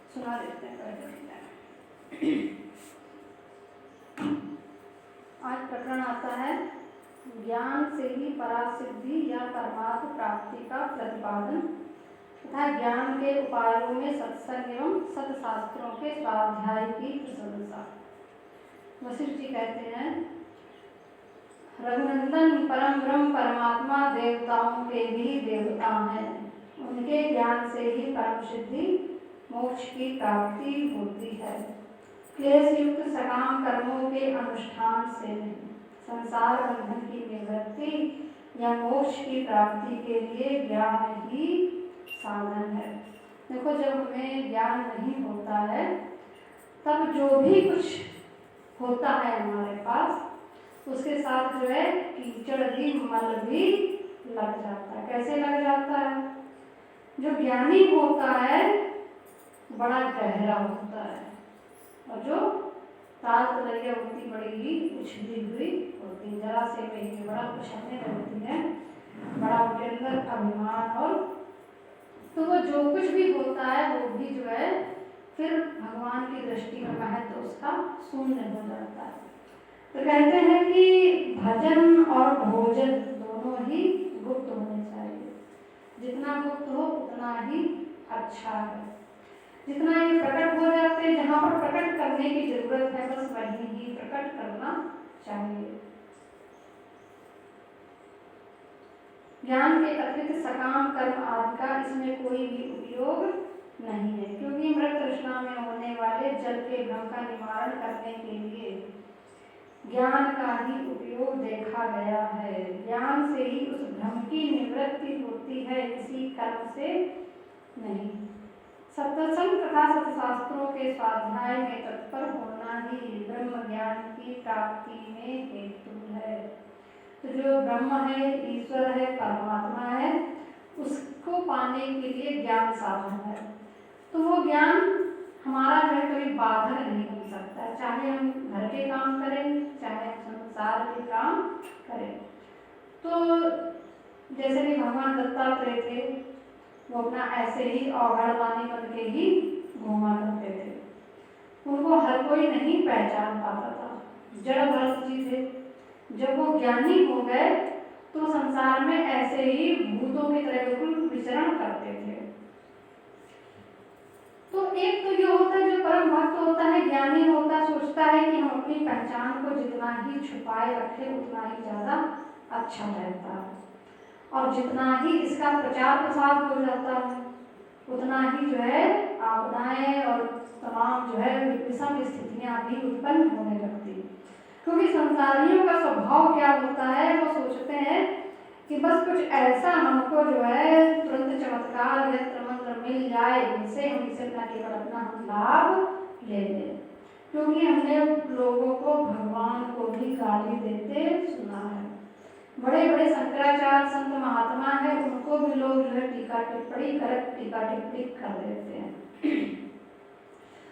सुना देते हैं पहले। आज प्रकरण आता है ज्ञान से ही परासिद्धि या परमार्थ प्राप्ति का प्रतिपादन तथा ज्ञान के उपायों में सत्संग एवं सत्शास्त्रों के स्वाध्याय की प्रशंसा। वशिष्ठ जी कहते हैं, रघुनंदन परम ब्रह्म परमात्मा देवताओं के भी देवता हैं। उनके ज्ञान से ही परम सिद्धि मोक्ष की प्राप्ति होती है। क्लेश युक्त सकाम कर्मों के अनुष्ठान से नहीं, संसार बंधन की निवृत्ति या मोक्ष की प्राप्ति के लिए ज्ञान ही साधन है। देखो, जब हमें ज्ञान नहीं होता है तब जो भी कुछ होता है हमारे पास, उसके साथ जो है कीचड़ भी मल भी लग जाता है। कैसे लग जाता है? जो ज्ञानी होता है बड़ा गहरा होता है, और जो ताल तलैया होती बड़ी ही उछली हुई होती, जरा से में ही बड़ा उछलने लगती है, बड़ा उनके अंदर अभिमान। और तो वो जो कुछ भी होता है वो भी जो है फिर भगवान की दृष्टि में महत्व उसका शून्य हो जाता है। तो कहते हैं कि भजन और भोजन दोनों ही गुप्त होने चाहिए। जितना गुप्त हो उतना ही अच्छा है। जितना ये प्रकट हो जाते हैं, जहाँ पर प्रकट करने की जरूरत है बस वही ही प्रकट करना चाहिए। ज्ञान के अतिरिक्त सकाम कर्म आदि का इसमें कोई भी उपयोग नहीं है, क्योंकि मृत तृष्णा में होने वाले जल के भ्रम का निवारण करने के लिए ज्ञान का ही उपयोग देखा गया है। ज्ञान से ही उस भ्रम की निवृत्ति होती है, किसी कर्म से नहीं। सत्संग तथा सत्शास्त्रों के स्वाध्याय में तत्पर होना ही ब्रह्म ज्ञान की प्राप्ति में हेतु है। तो जो ब्रह्म है, ईश्वर है, परमात्मा है, उसको पाने के लिए ज्ञान साधन है। तो वो ज्ञान हमारा जो है कभी बाधक नहीं बन सकता है, चाहे हम घर के काम करें, चाहे संसार के काम करें। तो जैसे कि भगवान दत्तात्रेय थे, वो अपना ऐसे ही औगड़वानी बन के ही घूमा करते थे। उनको हर कोई नहीं पहचान पाता था, जड़ भरत जी थे। जब वो ज्ञानी हो गए तो संसार में ऐसे ही भूतों की तरह बिल्कुल विचरण करते थे। तो एक तो ये होता है, जो परम भक्त होता है, ज्ञानी होता, सोचता है कि हम अपनी पहचान को जितना ही छुपाए रखें उतना ही ज्यादा अच्छा रहता है, और जितना ही इसका प्रचार प्रसार हो जाता है उतना ही जो है आपदाएं और तमाम जो है विषम स्थितियां भी उत्पन्न होने लगती। क्योंकि संसारियों का स्वभाव क्या होता है, वो सोचते हैं कि बस कुछ ऐसा हमको जो है तुरंत चमत्कार यंत्र मंत्र मिल जाए, इनसे हम इसे न केवल अपना हम लाभ ले लें। क्योंकि हमने लोगों को भगवान को भी गाली देते सुना है। बड़े बड़े शंकराचार्य संत महात्मा है, उनको भी लोग जो है टीका टिप्पणी कर देते हैं।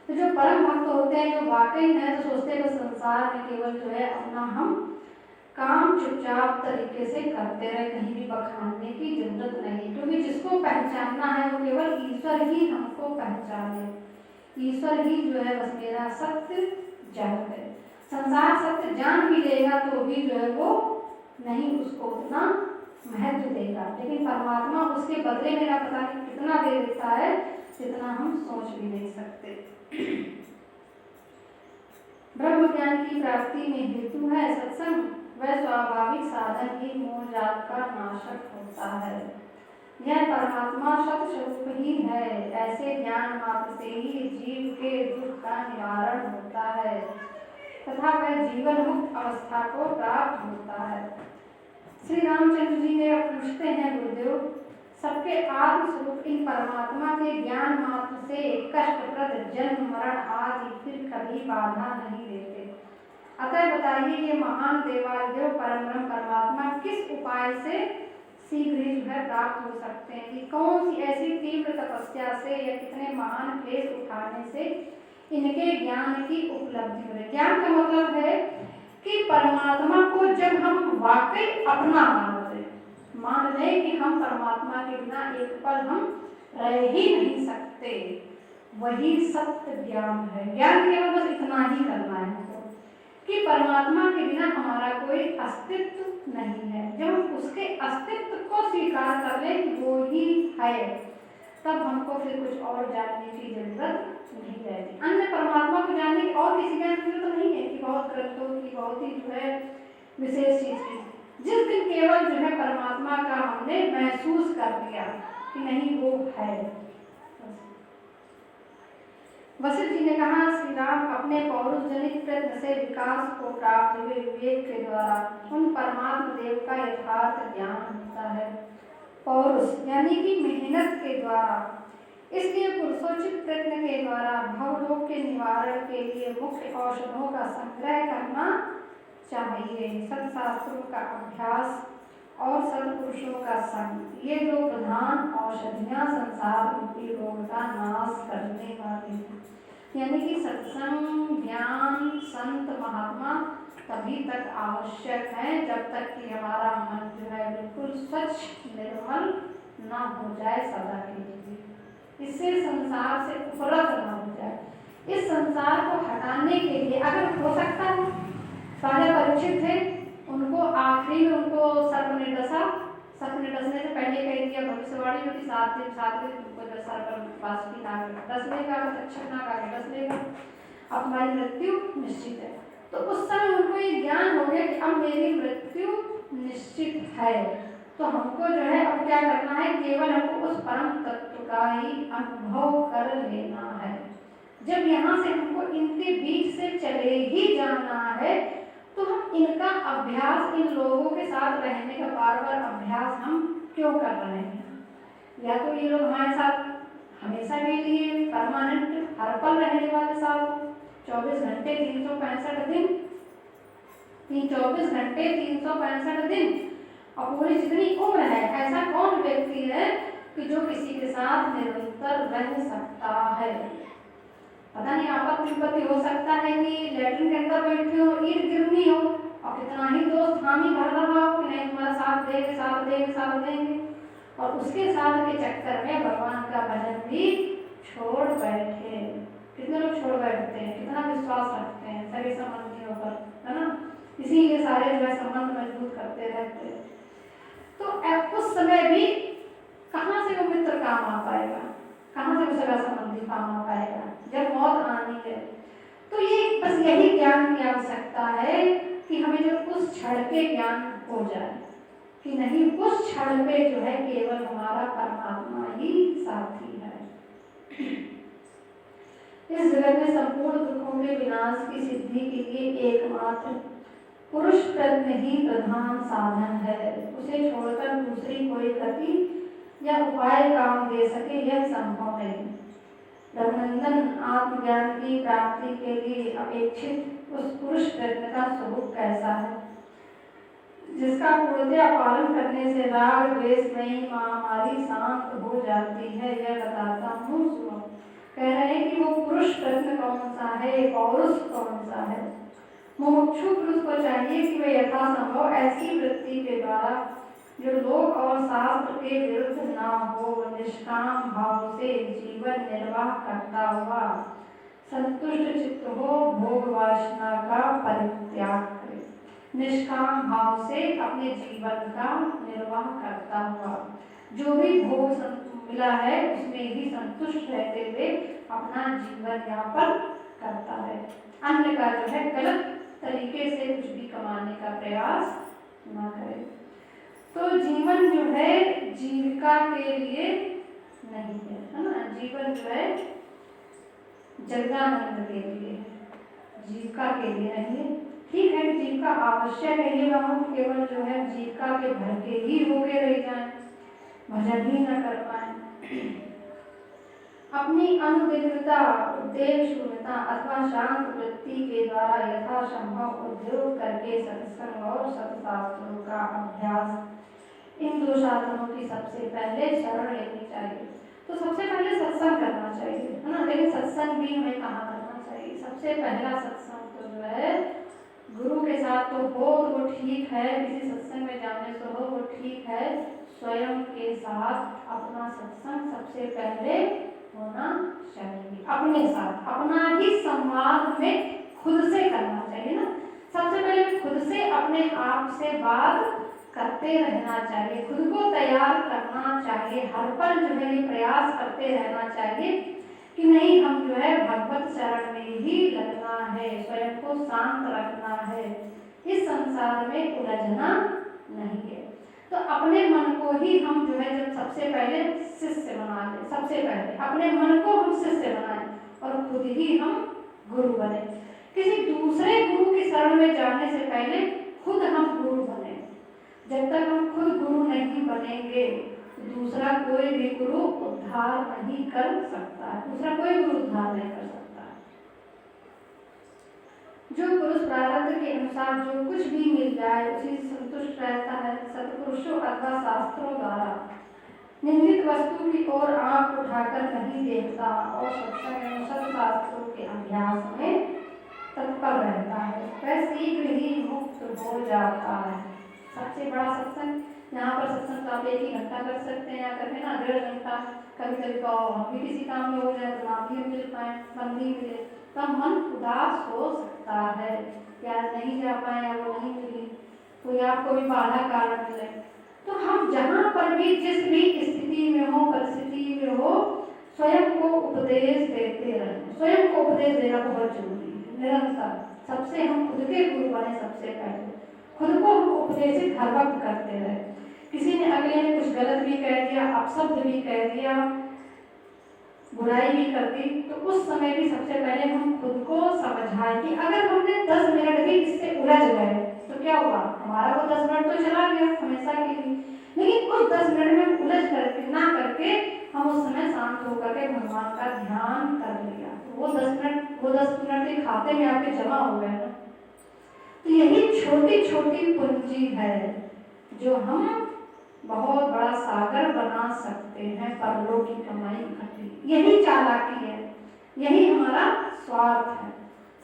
तो जो परम भक्त होते हैं, जो वाकई है, तो सोचते हैं संसार में केवल जो है अपना हम काम चुपचाप तरीके से करते रहे, कहीं भी बखानने की जरूरत नहीं। क्योंकि जिसको पहचानना है वो केवल ईश्वर ही हमको पहचाने। ईश्वर ही जो है बस मेरा सत्य जन है। संसार सत्य जान भी लेगा तो भी जो है वो नहीं उसको उतना महत्व देगा, लेकिन परमात्मा उसके बदले मेरा पता नहीं कितना दे देता है, जितना हम सोच भी नहीं सकते। ब्रह्म ज्ञान की प्राप्ति में हेतु है सत्संग, वह स्वाभाविक साधन ही मोह जाल का नाशक होता है। यह परमात्मा सत स्वरूप ही है। ऐसे ज्ञान मात्र से ही जीव के दुख का निवारण होता है तथा वह जीवन मुक्त अवस्था को प्राप्त होता है। श्री रामचंद्र जी ने पूछते हैं, गुरुदेव, सबके आत्म स्वरूप इन परमात्मा के ज्ञान मात्र से कष्टप्रद जन्म मरण आदि फिर कभी बाधा नहीं देते। अतः बताइए, ये महान देवादेव परम ब्रह्म परमात्मा किस उपाय से शीघ्र ही जो है प्राप्त हो सकते हैं, कि कौन सी ऐसी तीव्र तपस्या से या कितने महान क्लेश उठाने से इनके ज्ञान की उपलब्धि हो। ज्ञान का मतलब है कि परमात्मा को जब हम वाकई अपना मान लें कि हम परमात्मा के बिना एक पल हम रह ही नहीं सकते, वही सत्य ज्ञान है। ज्ञान केवल बस इतना ही करना है हमको कि परमात्मा के बिना हमारा कोई अस्तित्व नहीं है। जब हम उसके अस्तित्व को स्वीकार कर लें कि वो ही है, तब हमको फिर कुछ और जानने की जरूरत नहीं रहती। अन्य परमात्मा को जानने की और किसी ज्ञान की जरूरत नहीं है कि बहुत ग्रंथों की, बहुत ही जो है विशेष चीज की। जिस दिन केवल जो है परमात्मा का हमने महसूस कर लिया कि नहीं वो है। वशिष्ठ जी ने कहा, श्री राम अपने पौरुष जनित प्रयत्न से विकास को प्राप्त हुए विवेक के द्वारा उन परमात्मा देव का यथार्थ ज्ञान होता है। पौरुष यानी कि मेहनत के द्वारा। इसलिए पुरुषोचित प्रयत्न के द्वारा भवरोग के निवारण के लिए मुख्य औषधों का संग्रह करना चाहिए। सत्शास्त्रों का अभ्यास और सत्पुरुषों का संग, ये दो प्रधान औषधियां संसार रूपी रोग का नाश करने वाली हैं। यानी कि सत्संग, ज्ञान, संत, महात्मा तभी तक आवश्यक है जब तक कि हमारा मन जो है बिल्कुल स्वच्छ निर्मल ना हो जाए सदा के लिए, इससे संसार से उपरत ना हो जाए। इस संसार को हटाने के लिए अगर हो सकता है, राजा परीक्षित थे, उनको आखिरी में उनको सर्प ने डसा। सर्प ने डसने से पहले कह दिया भविष्यवाणी में कि 7 दिन उनको जो सर्प बासुकी नाग डस लेगा, तक्षक नाग आगे डस लेगा, अब हमारी मृत्यु निश्चित है। तो उस समय उनको ये ज्ञान हो गया कि अब मेरी मृत्यु निश्चित है। तो हमको जो है अब क्या करना है, केवल हमको उस परम तत्व का ही अनुभव कर लेना है। जब यहाँ से हमको इनके बीच से चले ही जाना है, तो हम इनका अभ्यास, इन लोगों के साथ रहने का बार बार अभ्यास हम क्यों कर रहे हैं? या तो ये लोग हमारे साथ हमेशा के लिए परमानेंट हर पल रहने वाले साथ 24 घंटे 365 दिन, 24 घंटे 365 दिन और पूरी जितनी उम्र है, ऐसा कौन व्यक्ति है कि जो किसी के साथ निरंतर रह सकता है? पता नहीं आपत्ति विपत्ति हो सकता है कि लैट्रिन के अंदर बैठे हो, ईंट गिरनी हो और कितना ही दोस्त हामी भर रहा हो कि नहीं तुम्हारा साथ देंगे साथ देंगे साथ देंगे, और उसके साथ के चक्कर में भगवान का भजन भी छोड़ बैठे। कितने लोग छोड़ बैठते हैं, कितना विश्वास रखते हैं सभी संबंधियों पर, है ना? इसीलिए सारे जो है संबंध मजबूत करते रहते हैं। तो उस समय भी कहाँ से वो मित्र काम आ पाएगा, कहाँ से वो सगा संबंधी काम आ पाएगा जब मौत आनी है? तो ये बस यही ज्ञान की आवश्यकता है कि हमें जो उस क्षण पे ज्ञान हो जाए कि नहीं, उस क्षण पे जो है केवल हमारा परमात्मा ही साथी है। इस जगत में संपूर्ण दुखों के विनाश की सिद्धि के लिए एकमात्र पुरुष प्रयत्न ही प्रधान साधन है। उसे छोड़कर दूसरी कोई गति या उपाय काम दे सके यह संभव नहीं। रघुनंदन, आत्मज्ञान की प्राप्ति के लिए अपेक्षित उस पुरुष प्रयत्न का स्वरूप कैसा है जिसका पूर्णतया पालन करने से राग द्वेष में महामारी शांत हो जाती है? यह बताता हूँ, सुनो। कह रहे हैं कि वो पुरुष प्रयत्न कौन सा है, पौरुष कौन सा है? मुमुक्षु पुरुष को चाहिए कि वे यथासंभव ऐसी वृत्ति के द्वारा जो लोक और शास्त्र के विरुद्ध ना हो, निष्काम भाव से जीवन निर्वाह करता हुआ संतुष्ट चित्त हो, भोग वासना का परित्याग करे। निष्काम भाव से अपने जीवन का निर्वाह करता हुआ जो भी भोग मिला है उसमें ही संतुष्ट रहते हुए अपना जीवन यापन करता है। अन्य का जो है गलत तरीके से कुछ भी कमाने का प्रयास न करे। तो जीवन जो है जीविका के लिए नहीं है ना? जीवन जो है जगदानंद के लिए है, जीविका के लिए नहीं है। ठीक है, जीविका आवश्यक है, ये हम केवल जो है जीविका के भर के ही होके रह जाएं, भजन ही न कर पाए। अपनी अनुदिग्धता, उद्देश्य शून्यता अथवा शांत वृत्ति के द्वारा यथासंभव उद्योग करके सत्संग और सत्शास्त्रों का अभ्यास, इन दो साधनों की सबसे पहले शरण लेनी चाहिए। तो सबसे पहले सत्संग करना चाहिए, है ना? लेकिन सत्संग भी हमें कहाँ करना चाहिए? सबसे पहला सत्संग तो जो है गुरु के साथ तो हो तो वो ठीक है, किसी सत्संग में जाने से हो वो ठीक है, स्वयं के साथ अपना सत्संग सबसे पहले होना चाहिए। अपने साथ अपना ही संवाद में खुद से करना चाहिए ना। सबसे पहले खुद से अपने आप से बात करते रहना चाहिए, खुद को तैयार करना चाहिए, हर पल जो है ये प्रयास करते रहना चाहिए कि नहीं हम जो है भगवत शरण में ही लगना है, स्वयं को शांत रखना है, इस संसार में उलझना नहीं है। तो अपने मन को ही हम जो है जब सबसे पहले शिष्य बना लें, सबसे पहले अपने मन को हम शिष्य बनाएं और खुद ही हम गुरु बने। किसी दूसरे गुरु की शरण में जाने से पहले खुद हम गुरु बने। जब तक हम खुद गुरु नहीं बनेंगे दूसरा कोई भी गुरु उद्धार नहीं कर सकता है, दूसरा कोई गुरु उद्धार नहीं कर सकता है। जो पुरुष प्रारब्ध के अनुसार जो कुछ भी मिल जाए उसी संतुष्ट रहता है, सत्पुरुषों अथवा शास्त्रों द्वारा निंदित वस्तु की ओर आंख उठाकर नहीं देखता और सत्संग एवं सत्शास्त्रों के अभ्यास में तत्पर रहता है, वह शीघ्र ही मुक्त हो जाता है। सबसे बड़ा सत्संग यहाँ पर सत्संग आप 1 ही घंटा कर सकते हैं, या करके ना 1.5 घंटा, कभी कभी तो हम भी किसी काम में हो जाए तो नाम भी मिल पाए, मन भी मिले, तो मन उदास हो सकता है कि आज नहीं जा पाए या वो नहीं मिली, कोई आपको भी बाधा कारण मिले। तो हम जहाँ पर भी जिस भी स्थिति में हो, परिस्थिति में हो, स्वयं को उपदेश देते रहें। स्वयं को उपदेश देना बहुत जरूरी है, निरंतर। सबसे हम खुद के गुरु बने, सबसे पहले खुद को हम उपदेशित हर वक्त करते रहे। किसी ने अगले ने कुछ गलत भी कह दिया, अपशब्द भी कह दिया, बुराई भी कर दी, तो उस समय भी सबसे पहले हम खुद को समझाएं कि अगर हमने 10 मिनट भी इससे उलझ गए तो क्या हुआ, हमारा वो 10 मिनट तो चला गया हमेशा के लिए, लेकिन उस 10 मिनट में उलझ करके ना करके हम उस समय शांत होकर के भगवान का ध्यान कर लिया, वो 10 मिनट के खाते में आपके जमा हो गए ना। तो यही छोटी छोटी पूंजी है जो हम बहुत बड़ा सागर बना सकते हैं, परलोक की कमाई इकट्ठी। यही चालाकी है, यही हमारा स्वार्थ है।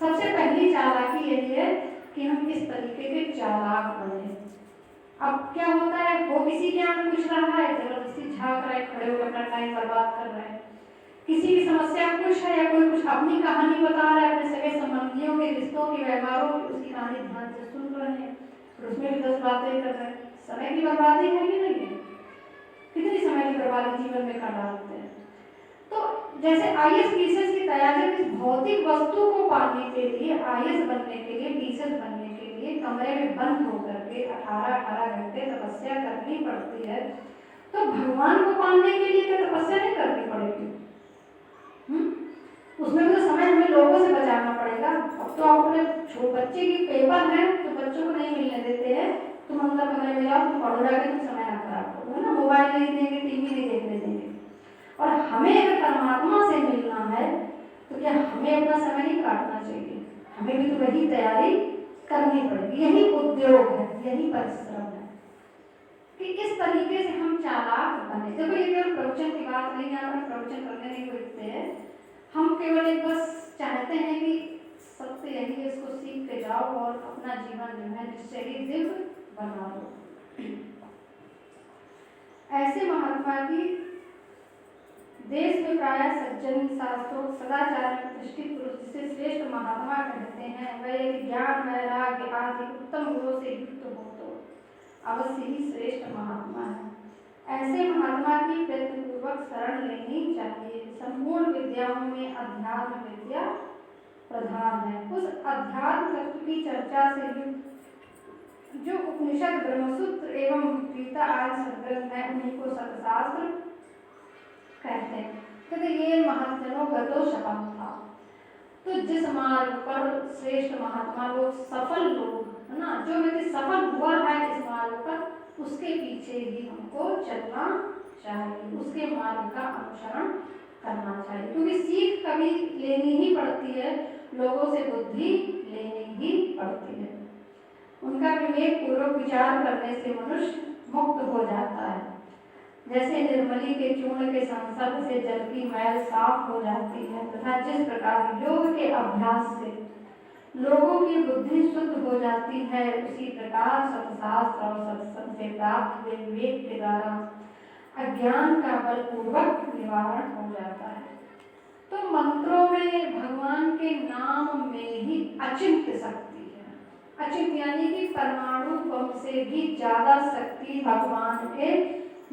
सबसे पहली चालाकी यही है कि हम इस तरीके के चालाक बने। अब क्या होता है, वो किसी के यहाँ कुछ रहा है, जबरदस्ती झाँक रहा है, खड़े होकर अपना टाइम बर्बाद कर रहे हैं। किसी की समस्या कुछ है या कोई कुछ अपनी कहानी बता रहा है, अपने सगे संबंधियों के रिश्तों की, व्यवहारों की, उसकी कहानी ध्यान से सुन रहे हैं, फिर उसमें भी 10 बातें कर रहे हैं। समय की बर्बादी है कि नहीं है? कितनी समय की बर्बादी जीवन में कर डालते हैं। तो जैसे IAS टीचर्स की तैयारी इस भौतिक वस्तु को पाने के लिए, IAS बनने के लिए, टीचर बनने के लिए कमरे में बंद होकर के 18 घंटे तपस्या करनी पड़ती है, तो भगवान को पाने के लिए क्या तपस्या नहीं करनी पड़ेगी? उसमें भी तो समय हमें लोगों से बचाना पड़ेगा। अब तो आप अपने बच्चे की पेपर है तो बच्चों को नहीं मिलने देते हैं, तुम अंदर कमरे में जाओ, तुम पढ़ो जाके, तुम समय ना खराब करो, है ना, मोबाइल नहीं देंगे, टीवी नहीं देखने देंगे। और हमें अगर परमात्मा से मिलना है तो क्या हमें अपना समय नहीं काटना चाहिए? हमें भी तो वही तैयारी करनी पड़ेगी। यही उद्योग है, यही परिश्रम है कि इस तरीके से हम चालाक बने। देखो ये केवल प्रवचन की बात नहीं, यहाँ पर प्रवचन करने नहीं बोलते हैं, हम केवल एक बस चाहते हैं कि सत्य यही है, इसको सीख के जाओ और अपना जीवन जो है निश्चय ही दिव्य बना लो। ऐसे महात्मा की देश में प्राय सज्जन, शास्त्रों, सदाचार में प्रतिष्ठित पुरुष जिसे श्रेष्ठ महात्मा कहते हैं, वह यदि ज्ञान, वैराग्य आदि उत्तम गुणों से युक्त हो तो अवश्य ही श्रेष्ठ महात्मा है। ऐसे महात्मा की प्रयत्नपूर्वक शरण लेनी चाहिए। संपूर्ण विद्याओं में अध्यात्म विद्या प्रधान है। उस अध्यात्म तत्व की चर्चा से युक्त जो उपनिषद, ब्रह्मसूत्र एवं गीता आदि संग्रंथ है, उन्हीं को सत्शास्त्र कहते हैं। कहते ये महत्जनों गतो शपथ था। तो जिस मार्ग पर श्रेष्ठ महात्मा लोग, सफल लोग, है ना, जो व्यक्ति सफल हुआ है इस मार्ग पर, उसके पीछे ही हमको चलना चाहिए, उसके मार्ग का अनुसरण करना चाहिए, क्योंकि सीख कभी लेनी ही पड़ती है, लोगों से बुद्धि लेनी ही पड़ती है। उनका विवेक पूर्वक विचार करने से मनुष्य मुक्त हो जाता है। जैसे निर्मली के चूर्ण के संसर्ग से जल की मैल साफ हो जाती है, तथा जिस प्रकार योग के अभ्यास से लोगों की बुद्धि शुद्ध हो जाती है, उसी प्रकार सत्शास्त्र और सत्संग से प्राप्त हुए विवेक के द्वारा अज्ञान का बलपूर्वक निवारण हो जाता है। तो मंत्रों अचिंत्य शक्ति है। अचिंत्य यानी कि परमाणु बम से भी ज्यादा शक्ति भगवान के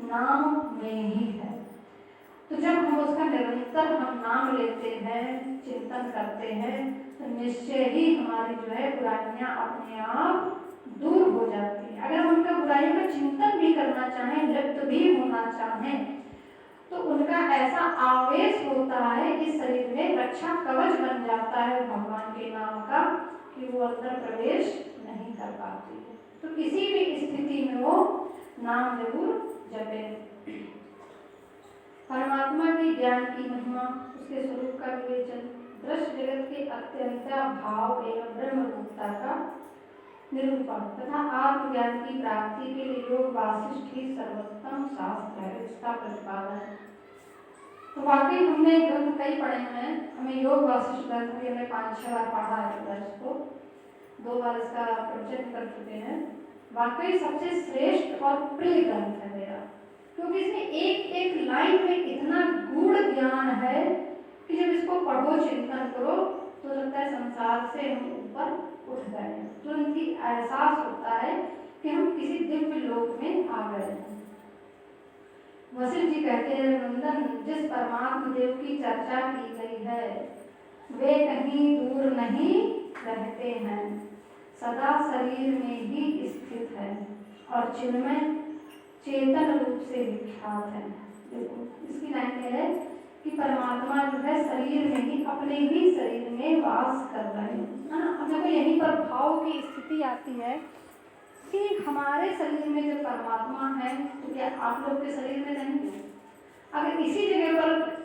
नाम में ही है। तो जब हम उसका निरंतर हम नाम लेते हैं, चिंतन करते हैं, तो निश्चय ही हमारी जो है बुराइयां अपने आप दूर हो जाती है। अगर हम उनका बुराइयों का चिंतन भी करना चाहें, लिप्त भी होना चाहें, तो उनका ऐसा आवेश होता है इस शरीर में, रक्षा कवच बन जाता है भगवान के नाम का, कि वो अंदर प्रवेश नहीं कर पाती है। तो किसी भी स्थिति में वो नाम जरूर जपे। परमात्मा के ज्ञान की महिमा, उसके स्वरूप का विवेचन, दृश्य जगत के अत्यंत भाव एवं ब्रह्म रूपता का निरूपण तथा आत्मज्ञान की प्राप्ति के लिए योग वासिष्ठ ही सर्वोत्तम शास्त्र है, इसका प्रतिपादन। तो वाकई हमने ग्रंथ कई पढ़े हैं, हमें योग वासिष्ठ ग्रंथ भी हमने 5-6 बार पढ़ा है, दर्श को 2 बार इसका प्रवचन कर चुके हैं। वाकई सबसे श्रेष्ठ और प्रिय ग्रंथ है मेरा, क्योंकि इसमें एक एक लाइन में इतना गूढ़ ज्ञान है कि जब इसको पढ़ो, चिंतन करो, तो लगता है संसार से हम ऊपर उठ गए, तो इनकी एहसास होता है कि हम किसी दिव्य लोक में आ गए हैं। वशिष्ठ जी कहते हैं, नंदन, जिस परमात्मा देव की चर्चा की गई है वे कहीं दूर नहीं रहते हैं, सदा शरीर में ही स्थित है और चिन्मय चेतन रूप से विख्यात है। देखो इसकी लाइन क्या है कि परमात्मा जो है शरीर में ही, अपने ही शरीर में वास कर रहे हैं, है ना। अब देखो यहीं पर भाव की स्थिति आती है कि हमारे शरीर में जब परमात्मा है, तो क्या आप लोग के शरीर में नहीं है? अगर इसी जगह पर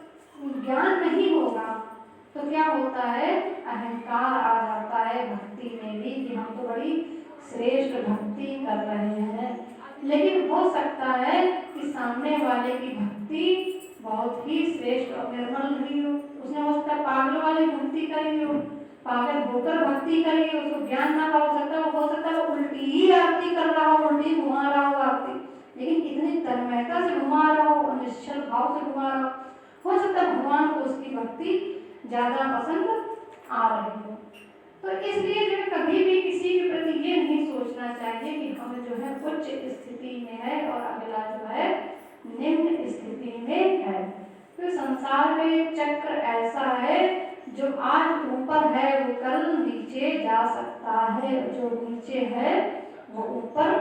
ज्ञान नहीं होगा तो क्या होता है, अहंकार आ जाता है भक्ति में भी, कि हम तो बड़ी श्रेष्ठ भक्ति कर रहे हैं। लेकिन हो सकता है कि सामने वाले की भक्ति बहुत ही श्रेष्ठ और निर्मल नहीं हो, उसने हो सकता है पागल वाली भक्ति करी हो, पागल होकर भक्ति करी हो, उसको ज्ञान ना हो सकता है, हो सकता है वो उल्टी ही आरती कर रहा हो, उल्टी घुमा रहा हो आरती, लेकिन इतनी तन्मयता से घुमा रहा हो और निश्चल भाव से घुमा रहा हो सकता है भगवान को उसकी भक्ति ज्यादा पसंद आ रही हो। तो इसलिए जो कभी भी किसी के प्रति ये नहीं सोचना चाहिए कि हम जो है उच्च स्थिति में है और अगला जो है निम्न स्थिति में है। तो संसार में चक्र ऐसा है, जो आज ऊपर है वो कल नीचे जा सकता है, जो नीचे है वो ऊपर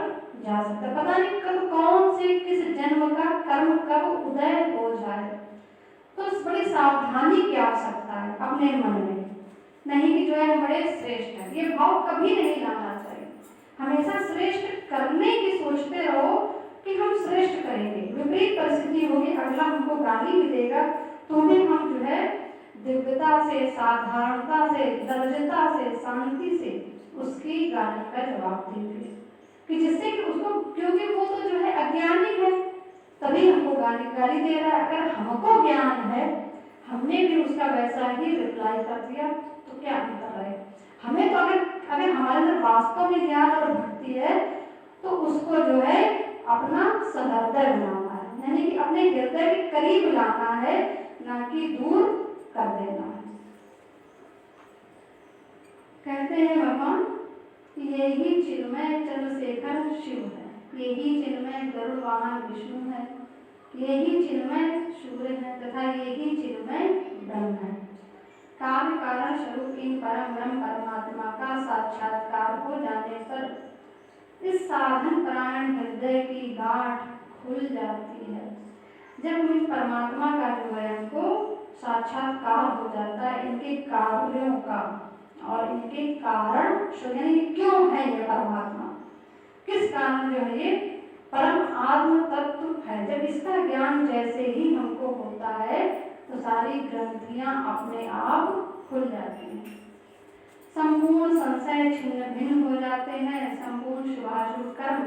जा सकता है। पता नहीं कब कौन से किस जन्म का कर्म कब उदय हो जाए। तो बड़ी सावधानी की आवश्यकता है अपने मन में, नहीं कि जो है हम बड़े श्रेष्ठ हैं, ये भाव कभी नहीं लाना चाहिए। हमेशा श्रेष्ठ करने की सोचते रहो कि हम श्रेष्ठ करेंगे। विपरीत परिस्थिति होगी, अगला हमको गाली भी देगा तो भी हम जो है दिव्यता से, साधारणता से, दर्जता से, शांति से उसकी गाली का जवाब देंगे, कि जिससे कि उसको, क्योंकि वो तो जो है अज्ञानी है तभी हमको गाली दे रहा है। अगर हमको ज्ञान है, हमने भी उसका वैसा ही रिप्लाई कर दिया, तो क्या हम कर रहे हैं? हमें तो अगर हमारे अंदर वास्तव में ज्ञान और भक्ति है, तो उसको जो है अपना सहृदय बनाना है, यानी कि अपने हृदय के करीब लाना है, ना कि दूर कर देना है। कहते हैं भगवान, यही चिन्मय चंद्रशेखर शिव है, यही चिन्मय गरुड़ वाहन विष्णु है, यही चिन्मय सूर्य है तथा यही चिन्मय ब्रह्म है। कार्य कारण स्वरूप इन परम ब्रह्म परमात्मा का साक्षात्कार हो जाने पर इस साधन परायण हृदय की गांठ खुल जाती है। जब हम परमात्मा का जो है हमको साक्षात्कार हो जाता है, इनके कार्यों का और इनके कारण, यानी क्यों है ये परमात्मा, किस कारण जो है ये परम आत्म तत्व है, जब इसका ज्ञान जैसे ही हमको होता है तो सारी ग्रंथियां अपने आप खुल जाती हैं, संपूर्ण संशय छिन्न भिन्न हो जाते हैं, संपूर्ण शुभाशुभ कर्म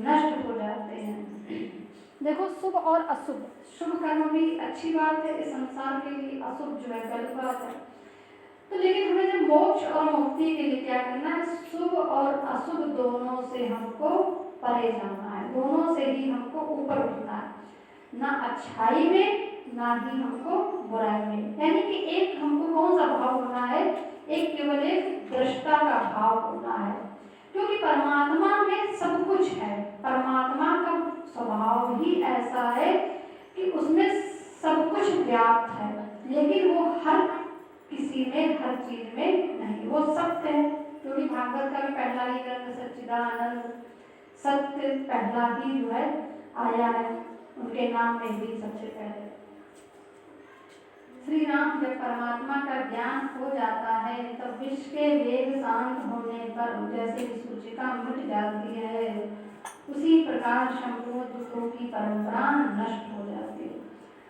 नष्ट हो जाते हैं। देखो शुभ और अशुभ, शुभ कर्म भी अच्छी बात है इस संसार के लिए, अशुभ जो है गलत बात है। तो लेकिन हमें जब मोक्ष और मुक्ति के लिए क्या करना है, शुभ और अशुभ दोनों से हमको परे जाना है, दोनों से ही हमको ऊपर उठना है, ना अच्छाई में ना ही हमको बुराई में। यानी कि एक हमको कौन सा भाव होना है, एक केवल एक है, क्योंकि परमात्मा में सब कुछ है। परमात्मा का स्वभाव ही ऐसा है कि उसमें सब कुछ व्याप्त है, लेकिन वो हर किसी में, हर चीज में नहीं, वो सत्य है। क्योंकि भागवत का भी पहला ही ग्रंथ सच्चिदानंद सत्य पहला ही जो है आया है, उनके नाम में भी सबसे पहले। श्री राम जब परमात्मा का ज्ञान हो जाता है तब विश्व के वेग शांत होने पर जैसे विसूचिका मिट जाती है, उसी प्रकार संपूर्ण दुखों की परंपरा नष्ट हो जाती है।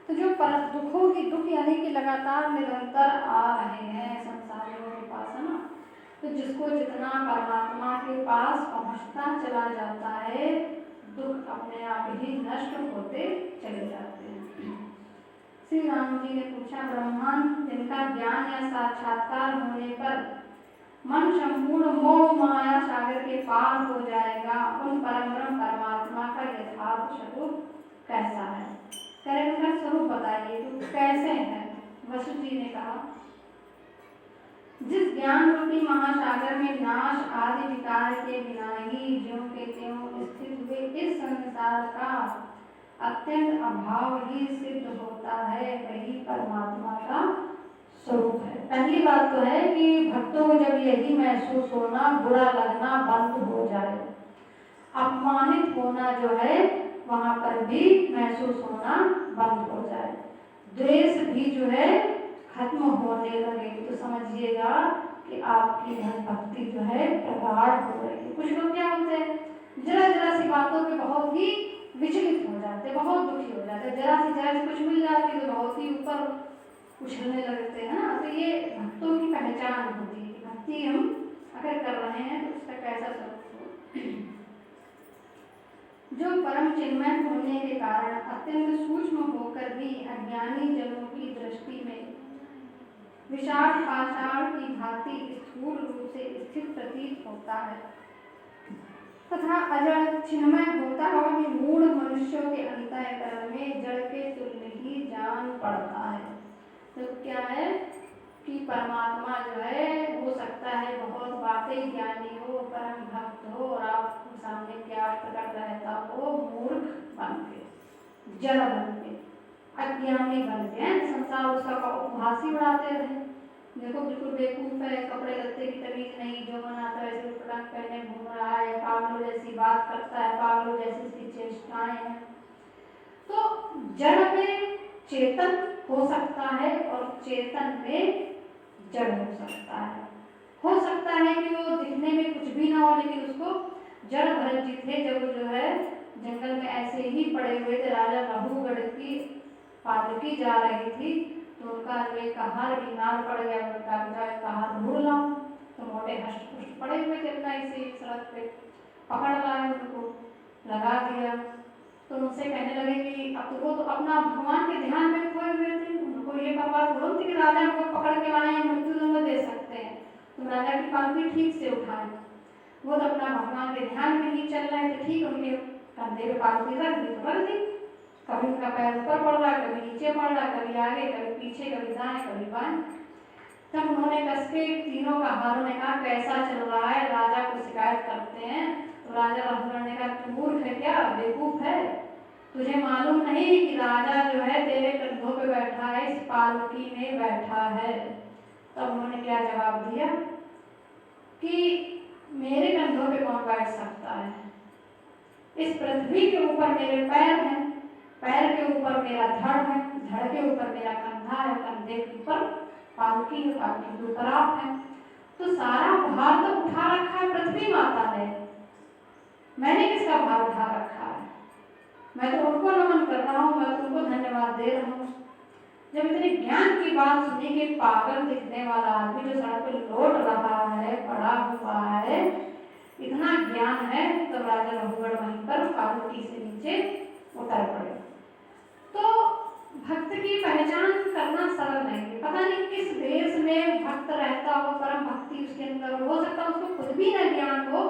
तो जो दुखों की दुख यानी कि लगातार निरंतर आ रहे हैं संसारियों के पास, है ना, तो जिसको जितना परमात्मा के पास पहुंचता चला जाता है, दुख अपने आप ही नष्ट होते चले जाते हैं। श्री राम जी ने पूछा, ब्रह्मांड जिनका ज्ञान या साक्षात्कार होने पर मन संपूर्ण मोह माया सागर के पार हो जाएगा, उन परम ब्रह्म परमात्मा का यथार्थ स्वरूप कैसा है? करें उनका स्वरूप बताइए तो कैसे है? वसु जी ने कहा, जिस ज्ञान रूपी महासागर में नाश आदि विकार के बिना ही ज्यों के त्यों स्थित हुए इस संसार का अत्यंत अभाव ही सिद्ध होता है, वही परमात्मा का स्वरूप है। पहली बात तो है कि भक्तों को जब यही महसूस होना, बुरा लगना बंद हो जाए, अपमानित होना जो है वहां पर भी महसूस होना बंद हो जाए, द्वेष भी जो है खत्म होने लगे, तो समझिएगा कि आपकी भक्ति जो है प्रगाढ़ हो रही है। कुछ लोग क्या होते हैं, जरा जरा सी बातों पे बहुत ही विचलित हो जाते, बहुत दुखी हो जाते, जरा सी कुछ मिल जाती तो बहुत ही ऊपर उछलने लगते हैं ना। तो ये भक्तों की पहचान होती है कि भक्ति हम अगर कर रहे हैं तो उसका कैसा स्वरूप हो। जो परम चिन्मय होने के कारण अत्यंत सूक्ष्म होकर भी अज्ञानी जनों की दृष्टि में विशाल पाषाण की भांति स्थूल रूप से स्थित प्रतीत होता है तथा अजड़ चिन्मय होता हुआ भी मूढ़ मनुष्यों के अंतःकरण में जड़ के तुल्य ही जान पड़ता है। तो क्या है कि परमात्मा जो है हो सकता है बहुत वाकई ज्ञानी हो, परम भक्त हो और आपके सामने क्या प्रकट रहता हो, मूर्ख बन के, जड़ बन के, अज्ञानी बन के, संसार उसका उपहासी उड़ाते रहे, देखो बिल्कुल बेवकूफ है, कपड़े लत्ते की तमीज नहीं, जो बनाता है वैसे उठपटांग पहने घूम रहा है, पागलों जैसी बात करता है, पागलों जैसी इसकी चेष्टाएं हैं। तो जड़ में चेतन हो सकता है और चेतन में जड़ हो सकता है। हो सकता है कि वो दिखने में कुछ भी ना हो, लेकिन उसको जड़ भरजित थे। जब जो है जंगल में ऐसे ही पड़े हुए थे, राजा रघुगढ़ की पालकी जा रही थी, तो उनका जो एक हार बीमार पड़ गया, उनका हार ढूंढ लाऊं, तो मोटे हष्ट पुष्ट पड़े हुए थे अपना इसी सड़क पे, पकड़ लाए उनको, लगा दिया। तो उनसे कहने लगे कि अब तो वो तो अपना भगवान के ध्यान में खोए हुए थे, उनको ये परवाह थोड़ा थी कि राजा को पकड़ के लाए मृत्यु दंड दे सकते हैं, तो राजा की पालकी ठीक से उठाए। वो तो अपना भगवान के ध्यान में ही चल रहे थे, ठीक उनके कंधे पे पालकी रख दी तो रख दी, कभी उनका पैर ऊपर पड़ रहा, कभी नीचे पड़ रहा, कभी आगे कभी पीछे, कभी दाएं कभी बाएं। तब उन्होंने कस के तीनों का हारों ने कहा कैसा चल रहा है, राजा को शिकायत करते हैं। तो राजा रघुगढ़ ने कहा तू मूर्ख है क्या, बेवकूफ है, तुझे मालूम नहीं कि राजा जो है तेरे कंधों पे बैठा है, इस पालकी में बैठा है। तब उन्होंने क्या जवाब दिया कि मेरे कंधों पे कौन बैठ सकता है, इस पृथ्वी के ऊपर मेरे पैर हैं, पैर के ऊपर मेरा धड़ है, धड़ के ऊपर मेरा कंधा है, कंधे के ऊपर पालकी है, पालकी के ऊपर आप है, तो सारा भार तो उठा रखा है पृथ्वी माता ने, मैंने किसका भार उठा रखा है, मैं तो उनको नमन कर रहा हूँ, मैं तो उनको धन्यवाद दे रहा हूँ। जब इतने ज्ञान की बात सुनी कि पागल दिखने वाला आदमी जो सड़क पे लौट रहा है, पड़ा हुआ है, इतना ज्ञान है, तो राजा रघुगढ़ वहीं पर पालकी से नीचे उतर पड़े। तो भक्त की पहचान करना सरल नहीं है, पता नहीं किस देश में भक्त रहता हो, परम भक्ति उसके अंदर हो सकता है उसको खुद भी न ज्ञान हो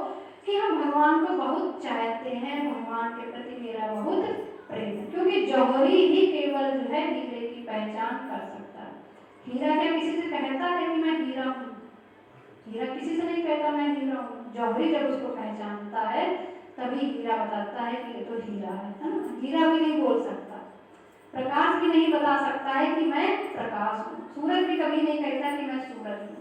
कि हम भगवान को बहुत चाहते हैं, भगवान के प्रति मेरा बहुत प्रेम है, क्योंकि जौहरी ही केवल जो है हीरे की पहचान कर सकता है। हीरा क्या किसी से कहता है कि मैं हीरा हूँ? हीरा किसी से नहीं कहता मैं हीरा हूँ। जौहरी जब उसको पहचानता है तभी हीरा बताता है कि ये तो हीरा है ना। हीरा भी नहीं बोल सकता, प्रकाश भी नहीं बता सकता है कि मैं प्रकाश हूँ, सूरज भी कभी नहीं कहता कि मैं सूरज हूँ।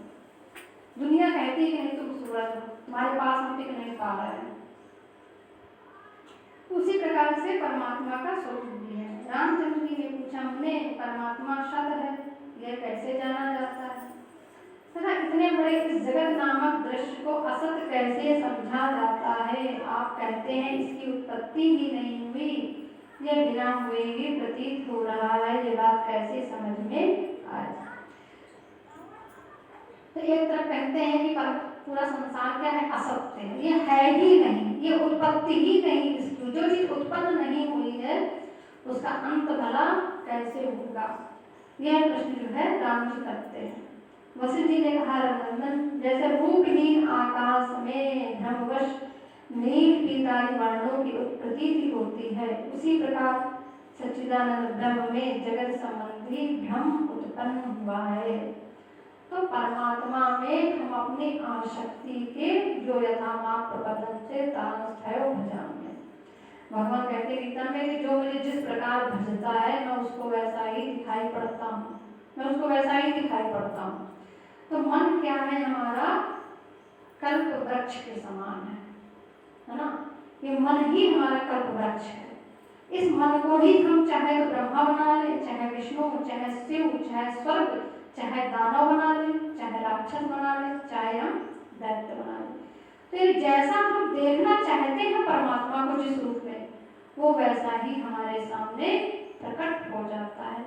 दुनिया कहती है कि नहीं तुम सूरज हो, तुम्हारे पास हम टिक नहीं पा रहे हैं। उसी प्रकार से परमात्मा का स्वरूप भी है। रामचंद्र जी ने पूछा, हमने परमात्मा सत है, यह कैसे जाना जाता है ना। इतने बड़े इस जगत नामक दृश्य को असत कैसे समझा जाता है। आप कहते हैं इसकी उत्पत्ति ही नहीं हुई, यह बिना हुए ही प्रतीत हो रहा है, ये बात कैसे समझ में आए। तो एक तरफ कहते हैं कि पूरा संसार क्या है, असत्य है, ये है ही नहीं, ये उत्पत्ति ही नहीं, इसकी जो चीज उत्पन्न नहीं हुई है उसका अंत भला कैसे होगा। यह प्रश्न जो है राम जी करते हैं। वशिष्ठ जी ने कहा, रघुनंदन जैसे रूपहीन आकाश में भ्रमवश नील पीताली वर्णों की प्रतीति होती है, उसी प्रकार सच्चिदानंद ब्रह्म में जगत संबंधी भ्रम उत्पन्न हुआ है। तो परमात्मा में हम अपनी आशक्ति के जो यथामाप प्रबंधन से तानस्थैव भजाएंगे। भगवान कहते गीता में कि जो मुझे जिस प्रकार भजता है मैं उसको वैसा ही दिखाई पड़ता हूँ, मैं उसको वैसा ही दिखाई पड़ता हूँ। तो मन क्या है हमारा, कल्प वृक्ष के समान है ना। ये मन ही हमारा कल्प वृक्ष है। इस मन को ही हम चाहे तो ब्रह्मा बना ले, चाहे विष्णु, चाहे शिव, चाहे स्वर्ग, चाहे दानव बना ले, चाहे राक्षस बना ले, चाहे हम दैत्य बना ले। तो ये जैसा हम देखना चाहते हैं परमात्मा को जिस रूप में, वो वैसा ही हमारे सामने प्रकट हो जाता है।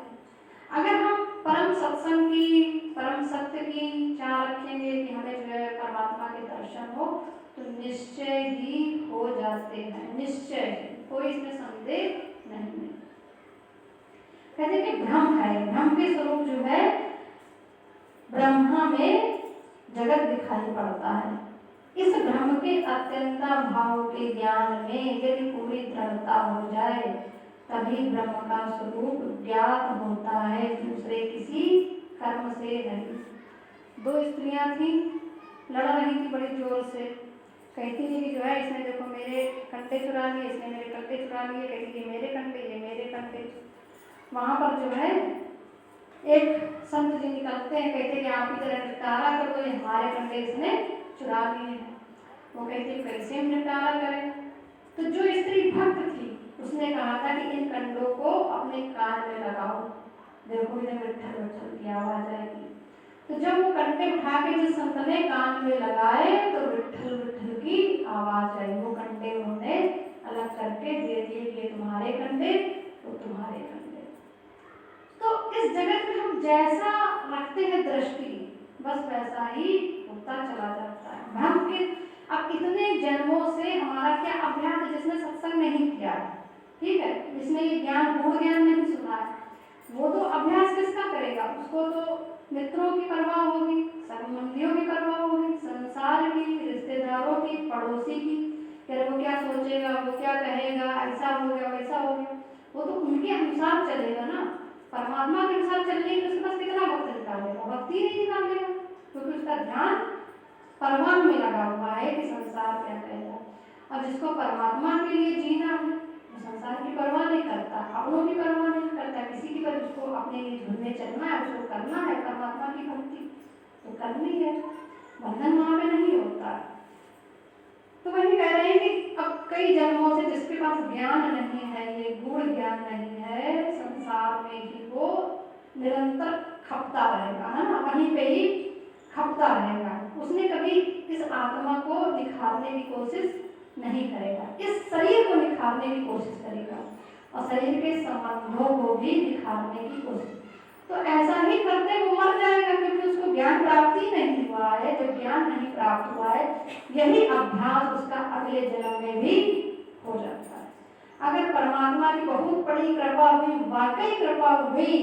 अगर हम परम सत्संग की, परम सत्य की चाह रखेंगे कि हमें जो है परमात्मा के दर्शन हो, तो निश्चय ही हो जाते हैं, निश्चय ही, कोई इसमें संदेह नहीं है। कहते हैं कि भ्रम है, भ्रम के स्वरूप जो है ब्रह्मा में जगत दिखाई पड़ता है। इस भ्रम के अत्यंत भाव के ज्ञान में यदि पूरी दृढ़ता हो जाए तभी ब्रह्म का स्वरूप ज्ञात होता है, दूसरे किसी कर्म से नहीं। दो स्त्रियां थी, लड़ रही थी बड़ी जोर से, कहती थी कि जो है इसने देखो मेरे कंडे चुरा लिए, इसने मेरे कंडे चुरा लिए, कहती थी मेरे कंडे, ये मेरे कंडे। वहां पर जो है एक संत जी निकलते हैं, कहते कि आप इधर निपटारा कर दो, हमारे कंडे इसने चुरा लिए हैं। वो कहते कैसे हम निपटारा करें। तो जो स्त्री भक्त थी उसने कहा था कि इन कंडों को अपने कान में लगाओ, देखो इधर विट्ठल विट्ठल की आवाज आएगी। तो जब वो कंडे उठा के जिस संत ने कान में लगाए तो विट्ठल विट्ठल की आवाज आई। वो कंडे उन्होंने अलग करके दे दिए कि तुम्हारे कंडे तो तुम्हारे कंडे। तो इस जगत में हम जैसा रखते हैं दृष्टि, बस वैसा ही होता चला जाता है। भ्रम के अब इतने जन्मों से हमारा क्या अभ्यास है, जिसने सत्संग नहीं किया, ठीक है, जिसने ये ज्ञान गूढ़ ज्ञान नहीं सुना है, वो तो अभ्यास किसका करेगा। उसको तो मित्रों की परवाह होगी, संबंधियों की परवाह होगी, संसार की, रिश्तेदारों की, पड़ोसी की, वो क्या सोचेगा, वो क्या कहेगा, ऐसा हो गया वैसा हो गया, वो तो उनके अनुसार चलेगा ना। परमात्मा के अनुसार चलने के उसके पास कितना वक्त निकालेगा, वक्त ही नहीं निकालेगा, क्योंकि उसका ध्यान परमात्मा में लगा हुआ है कि संसार क्या कहेगा। और जिसको परमात्मा के लिए जीना है वो संसार की परवाह नहीं करता, अपनों की परवाह नहीं करता, किसी की पर उसको अपने लिए धुन में चलना है, उसको करना है परमात्मा की भक्ति तो करनी है, बंधन वहां पे नहीं होता। तो वही कह रहे हैं कि अब कई जन्मों से जिसके पास ज्ञान नहीं है, ये गूढ़ ज्ञान नहीं है, संसार में ही वो निरंतर खपता रहेगा, है ना, वहीं पे ही खपता रहेगा। उसने कभी इस आत्मा को निखारने की कोशिश नहीं करेगा, इस शरीर को निखारने की कोशिश करेगा और शरीर के संबंधों को भी निखारने की कोशिश। तो ऐसा ही करते वो मर जाएगा, क्योंकि उसको ज्ञान प्राप्ति नहीं हुआ है। जब ज्ञान नहीं प्राप्त हुआ है, यही अभ्यास उसका अगले जन्म में भी हो जाता है। अगर परमात्मा की बहुत बड़ी कृपा हुई, वाकई कृपा हुई,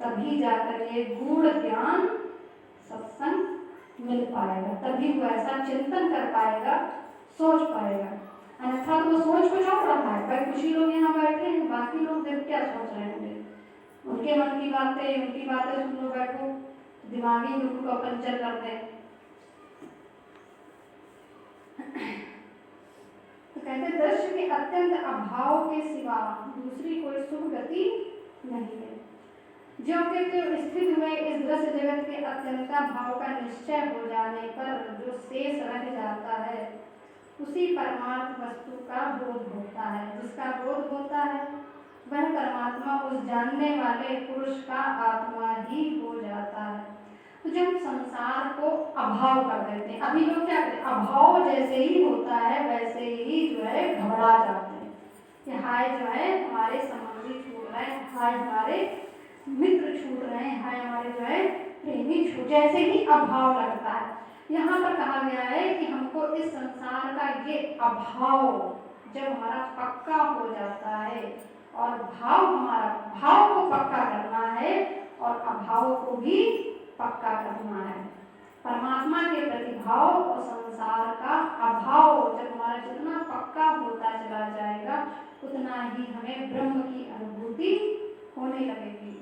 तभी जाकर ये गूढ़ ज्ञान सत्संग मिल पाएगा, तभी वो ऐसा चिंतन कर पाएगा, सोच पाएगा। अन्यथा तो वो सोच कुछ और रहा है। भाई कुछ ही लोग यहाँ बैठे हैं, बाकी लोग देख क्या सोच रहे होंगे, उनके मन की बातें, उनकी बातें सुन लो बैठो, दिमागी बिल्कुल को पंचर कर दे। अत्यंत अभाव के सिवा दूसरी कोई शुभ गति नहीं है। जो कि स्थित हुए इस दृश्य जगत के अत्यंता भाव का निश्चय हो जाने पर जो शेष रह जाता है उसी परमार्थ वस्तु का बोध होता है। जिसका बोध होता है वह परमात्मा उस जानने वाले पुरुष का आत्मा ही हो जाता है। तो जब संसार को अभाव कर देते हैं, अभी लोग क्या करते हैं, अभाव जैसे ही होता है वैसे ही जो है घबरा जाते हैं कि हाय जो है हमारे संबंधी छूट रहे हैं, हाय हमारे मित्र छूट रहे हैं, हाय हमारे जो है प्रेमी छूट, जैसे ही अभाव लगता है। यहाँ पर कहा गया है कि हमको इस संसार का ये अभाव जब हमारा पक्का हो जाता है और भाव को पक्का करना है और अभाव को भी पक्का करना है। परमात्मा के प्रति भाव और संसार का अभाव जब हमारा जितना पक्का होता चला जाएगा उतना ही हमें ब्रह्म की अनुभूति होने लगेगी।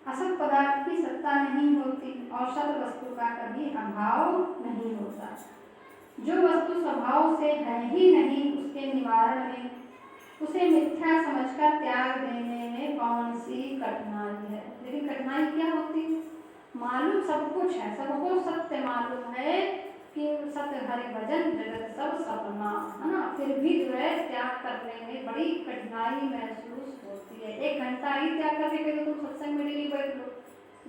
असत पदार्थ की सत्ता नहीं होती और सत वस्तु का कभी अभाव नहीं होता। जो वस्तु स्वभाव से है ही नहीं उसके निवारण में उसे मिथ्या समझकर त्याग देने में कौन सी कठिनाई है। लेकिन कठिनाई क्या होती है, मालूम सब कुछ है, सबको सत्य मालूम है कि सत्य हरि भजन जगत सब सपना, है ना, फिर भी जो है त्याग करने में बड़ी कठिनाई महसूस होती है। 1 घंटा ही त्याग करके कहीं तुम सत्संग में नहीं बैठ लो,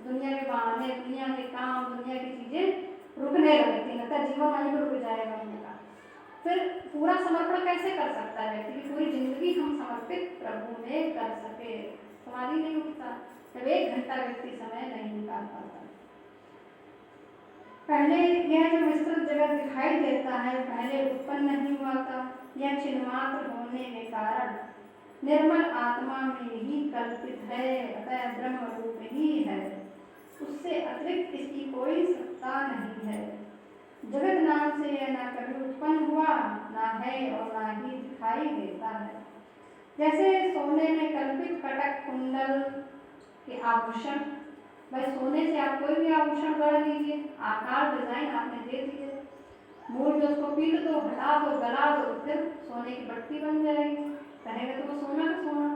दुनिया के बहाने, दुनिया के काम, दुनिया की चीजें रुकने लगती है, जीवन वहीं पर रुक जाएगा उनका। फिर पूरा समर्पण कैसे कर सकता है व्यक्ति, पूरी जिंदगी हम समर्पित प्रभु में कर सके, सवाल ही नहीं उठता जब 1 घंटा व्यक्ति समय नहीं निकाल पाता। पहले यह जो विस्तृत जगत दिखाई देता है पहले उत्पन्न नहीं हुआ था, यह चिन्मात्र होने के कारण निर्मल आत्मा में ही कल्पित है, अतः ब्रह्म रूप ही है, उससे अतिरिक्त इसकी कोई सत्ता नहीं है। जगत नाम से यह न कभी उत्पन्न हुआ, ना है और ना ही दिखाई देता है। जैसे सोने में कल्पित कटक कुंडल के आभूषण, भाई सोने से आप कोई भी आभूषण गढ़ लीजिए, आकार डिजाइन आपने दे दिए, मूल जो उसको पीट दो, हटा दो, गला दो, फिर सोने की बट्टी बन जाएगी, कहेगा तो वो सोना का सोना।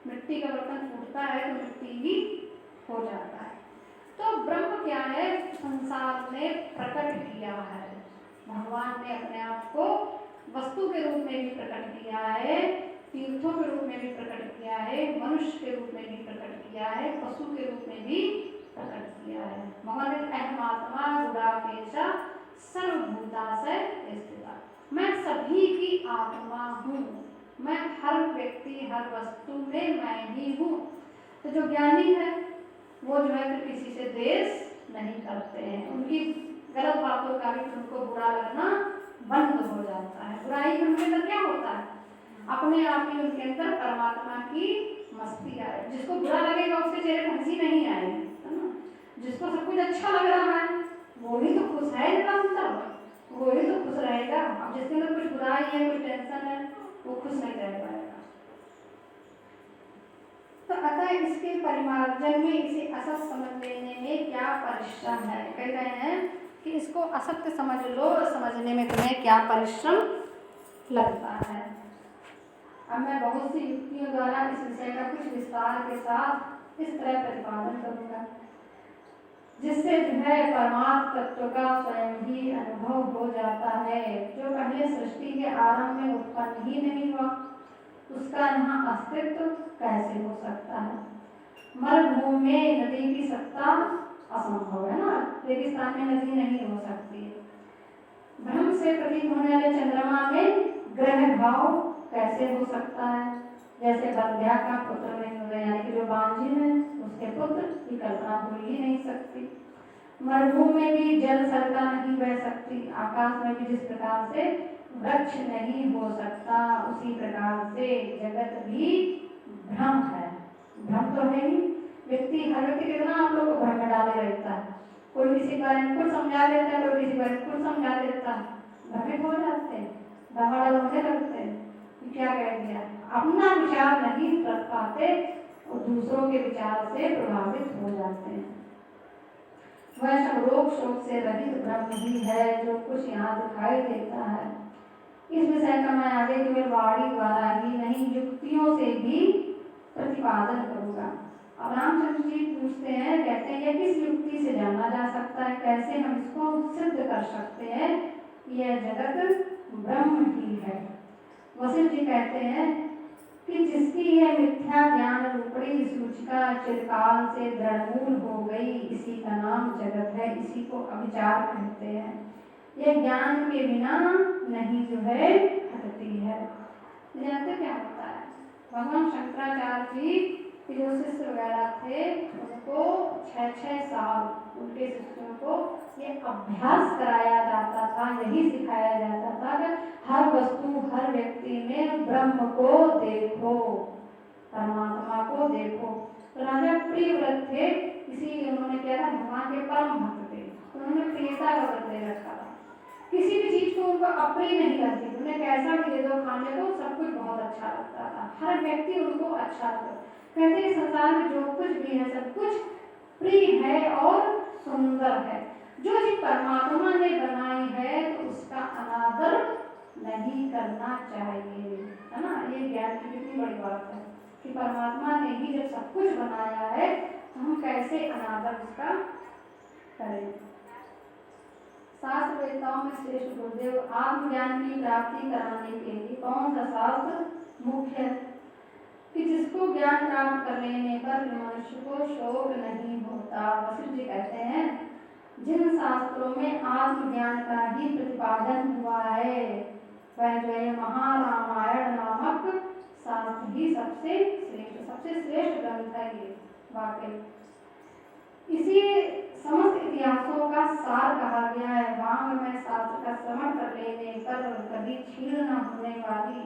मिट्टी का बर्तन फूटता है तो मिट्टी ही हो जाता है। तो ब्रह्म क्या है, संसार में प्रकट किया है, भगवान ने अपने आप को वस्तु के रूप में भी प्रकट किया है, तीर्थों के रूप में भी प्रकट किया है, मनुष्य के रूप में भी प्रकट किया है, पशु के रूप में भी प्रकट किया है। भगवान ने अहमात्मा गुणाकेशा सर्वभूताशय स्थिता, मैं सभी की आत्मा हूँ, मैं हर व्यक्ति हर वस्तु में मैं ही हूँ। तो जो ज्ञानी है वो जो है फिर किसी से द्वेष नहीं करते हैं, उनकी गलत बातों का भी उनको बुरा लगना बंद हो जाता है। बुराई उनके अंदर क्या होता है, अपने आप ही उनके अंदर परमात्मा की मस्ती आए। जिसको बुरा लगेगा उसके चेहरे पर हंसी नहीं आएगी, है ना। जिसको सब कुछ अच्छा लग रहा है वो ही तो खुश है निरंतर, वो ही तो खुश रहेगा। अब जिसके अंदर कुछ बुराई है, कुछ टेंशन है, वो खुश नहीं रह पाएगा। तो अतः इसके परिमार्जन में इसे असत समझ लेने में क्या परिश्रम है। कह रहे हैं कि इसको असत्य समझ लो, समझने में तुम्हें क्या परिश्रम लगता है। अब मैं बहुत सी युक्तियों द्वारा इस विषय का कुछ विस्तार के साथ इस तरह प्रतिपादन करूंगा जिससे तुम्हें परमात्म तत्व का स्वयं ही अनुभव हो जाता है। जो पहले सृष्टि के आरंभ में उत्पन्न ही नहीं हुआ उसका यहाँ अस्तित्व कैसे हो सकता है। मरुभूमि में नदी की सत्ता असंभव है ना, रेगिस्तान में नदी नहीं हो सकती है। ब्रह्म से प्रतीत होने वाले चंद्रमा में ग्रह भाव कैसे हो सकता है, जैसे बंध्या का पुत्र नहीं हो, यानी कि जो बांझिन है उसके पुत्र की कल्पना हो ही नहीं सकती। मरुभूमि में भी जल सरका नहीं बह सकती, आकाश में भी जिस प्रकार से वृक्ष नहीं हो सकता उसी प्रकार से जगत भी भ्रम है। भ्रम तो है ही, व्यक्ति हर व्यक्ति कितना आप लोग को भ्रम में डाले रहता है। कोई किसी के बारे में कुछ समझा देता है, कोई किसी के बारे में कुछ समझा देता है, भ्रमित हो जाते हैं, डमाडोल होने लगते हैं। क्या कह दिया, अपना विचार नहीं कर पाते और दूसरों के विचार से प्रभावित हो जाते हैं। वह सब रोग शोक से रहित ब्रह्म ही है जो कुछ यहाँ दिखाई देता है। इस विषय का मैं आगे केवल वाणी द्वारा ही नहीं युक्तियों से भी प्रतिपादन करूंगा। अब रामचंद्र जी पूछते हैं, कहते हैं यह किस युक्ति से जाना जा सकता है, कैसे हम इसको सिद्ध कर सकते हैं यह जगत ब्रह्म ही है। वशिष्ठ जी कहते हैं कि जिसकी यह मिथ्या ज्ञान रूपणी सूचिका चिरकाल से दृढ़मूल हो गई, इसी का नाम जगत है, इसी को अविचार कहते हैं। यह ज्ञान के बिना नहीं जो है हटती है। जानते क्या होता है, भगवान शंकराचार्य जी के जो शिष्य वगैरह थे उनको 6-6 साल उनके शिष्यों को ये अभ्यास कराया जाता था, यही सिखाया जाता था कि हर वस्तु हर व्यक्ति में ब्रह्म को देखो, परमात्मा को देखो। तो राजा प्रियव्रत थे, इसीलिए उन्होंने क्या था, भगवान के परम भक्त थे, तो उन्होंने प्रियता का व्रत ले रखा था। किसी भी चीज को उनको अप्रिय नहीं लगती, उन्हें कैसा भी दे दो खाने को सब कुछ बहुत अच्छा लगता था, हर व्यक्ति उनको अच्छा लगता। कहते हैं संसार में जो कुछ भी है सब कुछ प्रिय है और सुंदर है। जो चीज परमात्मा ने बनाई है तो उसका अनादर नहीं करना चाहिए, है ना। ये ज्ञान की कितनी बड़ी बात है कि परमात्मा ने ही जब सब कुछ बनाया है तो हम कैसे अनादर उसका करें। शास्त्र वेदताओं में श्रेष्ठ गुरुदेव आत्मज्ञान की प्राप्ति कराने के लिए कौन सा शास्त्र मुख्य है कि जिसको ज्ञान प्राप्त कर लेने पर मनुष्य को शोक नहीं होता। वशिष्ठ जी कहते हैं जिन शास्त्रों में आत्मज्ञान का ही प्रतिपादन हुआ है वह जो है महारामायण नामक शास्त्र ही सबसे श्रेष्ठ ग्रंथ है। ये वाकई इसी समस्त इतिहासों का सार कहा गया है। वांग में शास्त्र का श्रवण कर लेने पर कभी क्षीण न होने वाली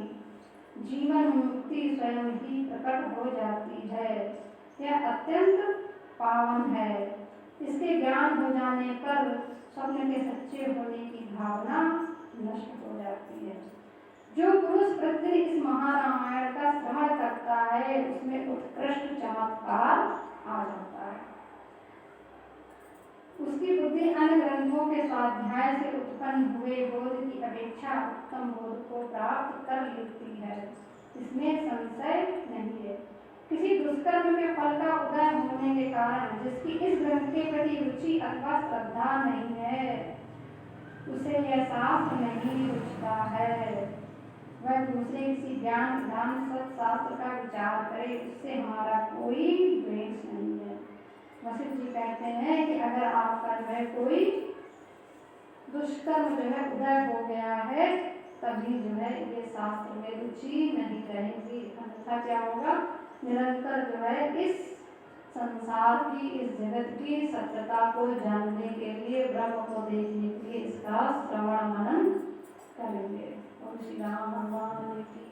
जीवन मुक्ति स्वयं ही प्रकट हो जाती है। यह अत्यंत पावन है। इसके ज्ञान हो जाने पर स्वप्न के सच्चे होने की भावना नष्ट हो जाती है। जो पुरुष प्रतिदिन इस महारामायण का श्रवण करता है उसमें उत्कृष्ट चमत्कार आ जाता है। उसकी बुद्धि अन्य ग्रंथों के स्वाध्याय से उत्पन्न हुए बोध की अपेक्षा उत्तम बोध को प्राप्त कर लेती है, इसमें संशय नहीं है। किसी दुष्कर्म के फल का उदय होने के कारण जिसकी इस ग्रंथ के प्रति रुचि अथवा श्रद्धा नहीं है उसे यह शास्त्र नहीं रुचता है। वह दूसरे किसी ज्ञान विधान सत्शास्त्र का विचार करे, उससे हमारा कोई द्वेष नहीं है। वशिष्ठ जी कहते हैं कि अगर आपका जो है कोई दुष्कर्म जो है उदय हो गया है तभी जो है ये शास्त्र में रुचि नहीं रहेगी, अन्यथा क्या होगा, निरंतर जो है इस संसार की इस जगत की सत्यता को जानने के लिए ब्रह्म को देखने के लिए इसका श्रवण मनन करेंगे। और श्री राम भगवान की